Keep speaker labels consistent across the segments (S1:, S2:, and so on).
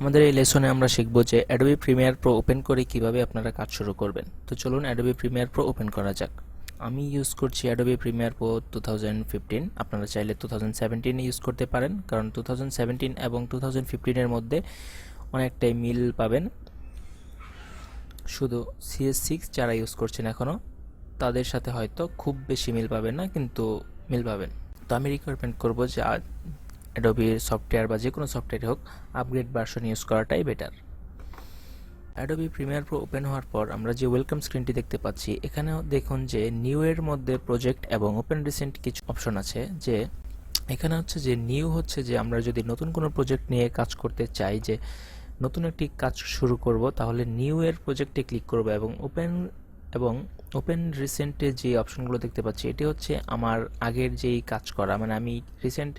S1: আমাদের এই লেসনে আমরা শিখব যে অ্যাডোবি প্রিমিয়ার প্রো ওপেন করে কিভাবে আপনারা কাজ শুরু করবেন। তো চলুন অ্যাডোবি প্রিমিয়ার প্রো ওপেন করা যাক। আমি ইউজ করছি অ্যাডোবি প্রিমিয়ার প্রো 2015। আপনারা চাইলে 2017 ইউজ করতে পারেন, কারণ 2017 এবং 2015 এর মধ্যে অনেকটাই মিল পাবেন। শুধু CS6 যারা ইউজ করছেন এখনও, তাদের সাথে হয়তো খুব বেশি মিল পাবেন না, কিন্তু মিল পাবেন। তো আমি রিকমেন্ড করবো যে অ্যাডোবির সফটওয়্যার বা যে কোনো সফটওয়্যার হোক, আপগ্রেড ভার্সন ইউজ করাটাই better. Adobe Premiere Pro open হওয়ার পর আমরা যে ওয়েলকাম স্ক্রিনটি দেখতে পাচ্ছি, এখানেও দেখুন যে নিউ এর মধ্যে প্রজেক্ট এবং ওপেন রিসেন্ট কিছু অপশন আছে। যে এখানে হচ্ছে যে নিউ হচ্ছে যে আমরা যদি নতুন কোনো প্রজেক্ট নিয়ে কাজ করতে চাই, যে নতুন একটি কাজ শুরু করব, তাহলে নিউ এর প্রজেক্টে ক্লিক করব এবং ওপেন রিসেন্টে যে অপশনগুলো দেখতে পাচ্ছি, এটি হচ্ছে আমার আগের যেই কাজ করা, মানে আমি রিসেন্ট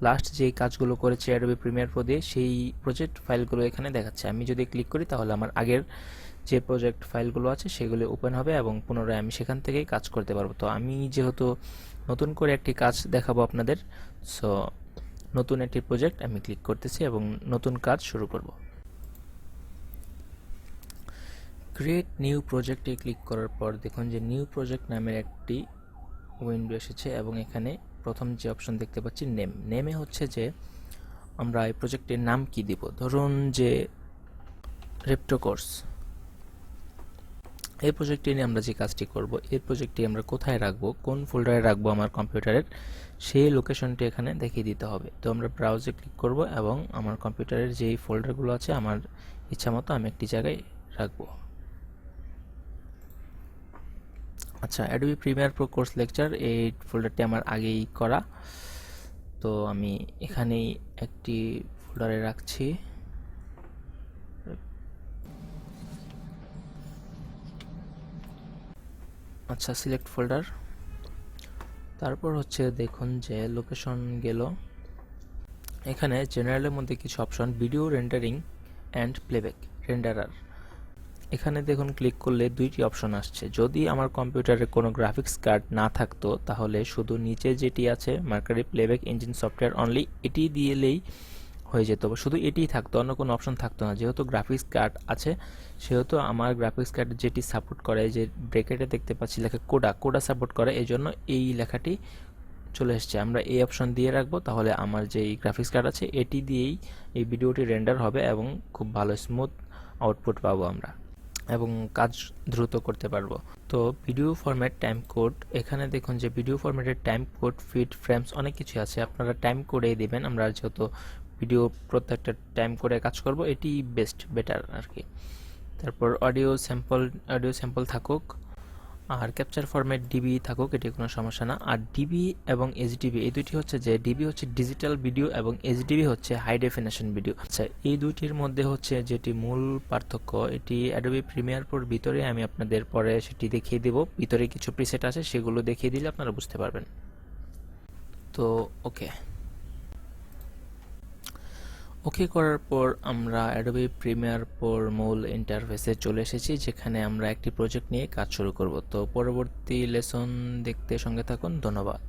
S1: লাস্ট যেই কাজগুলো করেছি অ্যাডোবি প্রিমিয়ার প্রো দিয়ে, সেই প্রজেক্ট ফাইলগুলো এখানে দেখাচ্ছে। আমি যদি ক্লিক করি তাহলে আমার আগের যে প্রজেক্ট ফাইলগুলো আছে সেগুলো ওপেন হবে এবং পুনরায় আমি সেখান থেকেই কাজ করতে পারবো। তো আমি যেহেতু নতুন করে একটি কাজ দেখাবো আপনাদের, সো নতুন একটি প্রজেক্ট আমি ক্লিক করতেছি এবং নতুন কাজ শুরু করব। ক্রিয়েট নিউ প্রজেক্টে ক্লিক করার পর দেখুন যে নিউ প্রজেক্ট নামের একটি উইন্ডো এসেছে এবং এখানে প্রথম যে অপশন দেখতে পাচ্ছি নেমে হচ্ছে যে আমরা এই প্রজেক্টের নাম কি দিব। ধরুন যে রেপ্টো কোর্স, এই প্রজেক্টটি নিয়ে আমরা যে কাজটি করব, এই প্রজেক্টটি আমরা কোথায় রাখবো, কোন ফোল্ডারে রাখবো আমার কম্পিউটারের, সেই লোকেশনটি এখানে দেখিয়ে দিতে হবে। তো আমরা ব্রাউজে ক্লিক করব এবং আমার কম্পিউটারের যেই ফোল্ডারগুলো আছে আমার ইচ্ছা মতো আমি একটি জায়গায় রাখবো। আচ্ছা, Adobe Premiere Pro course lecture, এই ফোল্ডারটি আমার আগেই করা, তো আমি এখানেই একটি ফোল্ডারে রাখছি। আচ্ছা, সিলেক্ট ফোল্ডার। তারপর হচ্ছে দেখুন যে লোকেশন গেল, এখানে জেনারেলের মধ্যে কিছু option, video rendering and playback renderer, এখানে দেখুন ক্লিক করলে দুইটি অপশন আসছে। যদি আমার কম্পিউটারে কোনো গ্রাফিক্স কার্ড না থাকতো তাহলে শুধু নিচে যেটি আছে mercury playback engine software only, এটি দিলেই হয়ে যেত, শুধু এটিই থাকতো, অন্য কোনো অপশন থাকতো না। যেহেতু গ্রাফিক্স কার্ড আছে সেহেতু আমার গ্রাফিক্স কার্ড যেটি সাপোর্ট করে, যে ব্রেকেটে দেখতে পাচ্ছি লেখা কোডা সাপোর্ট করে, এই জন্য এই লেখাটি চলে এসছে। আমরা এই অপশন দিয়ে রাখবো, তাহলে আমার যেই গ্রাফিক্স কার্ড আছে এটি দিয়েই এই ভিডিওটি রেন্ডার হবে এবং খুব ভালো স্মুথ আউটপুট পাবো আমরা এবং কাজ দ্রুত করতে পারবো। তো ভিডিও ফরম্যাট, টাইম কোড, এখানে দেখুন যে ভিডিও ফরম্যাটের টাইম কোড, ফিট, ফ্রেমস অনেক কিছু আছে, আপনারা টাইম কোডেই দেবেন। আমরা যেহেতু ভিডিও প্রত্যেকটা টাইম কোডে কাজ করব, এটি বেটার আর কি। তারপর অডিও স্যাম্পল থাকুক, আর ক্যাপচার ফরম্যাট ডিবি থাকুক, এটি কোনো সমস্যা না। আর ডিবি এবং এইচডিবি, এই দুটি হচ্ছে যে ডিবি হচ্ছে ডিজিটাল ভিডিও এবং এইচডিবি হচ্ছে হাই ডেফিনেশন ভিডিও। আচ্ছা, এই দুইটির মধ্যে হচ্ছে যেটি মূল পার্থক্য, এটি অ্যাডোবি প্রিমিয়ার প্রোর ভিতরে আমি আপনাদের পরে সেটি দেখিয়ে দেব। ভিতরে কিছু প্রিসেট আছে, সেগুলো দেখিয়ে দিলে আপনারা বুঝতে পারবেন। তো ওকে করার পর আমরা অ্যাডোবি প্রিমিয়ার প্রোর মূল ইন্টারফেসে চলে এসেছি, যেখানে আমরা একটি প্রজেক্ট নিয়ে কাজ শুরু করব। তো পরবর্তী লেসন দেখতে সঙ্গে থাকুন। ধন্যবাদ।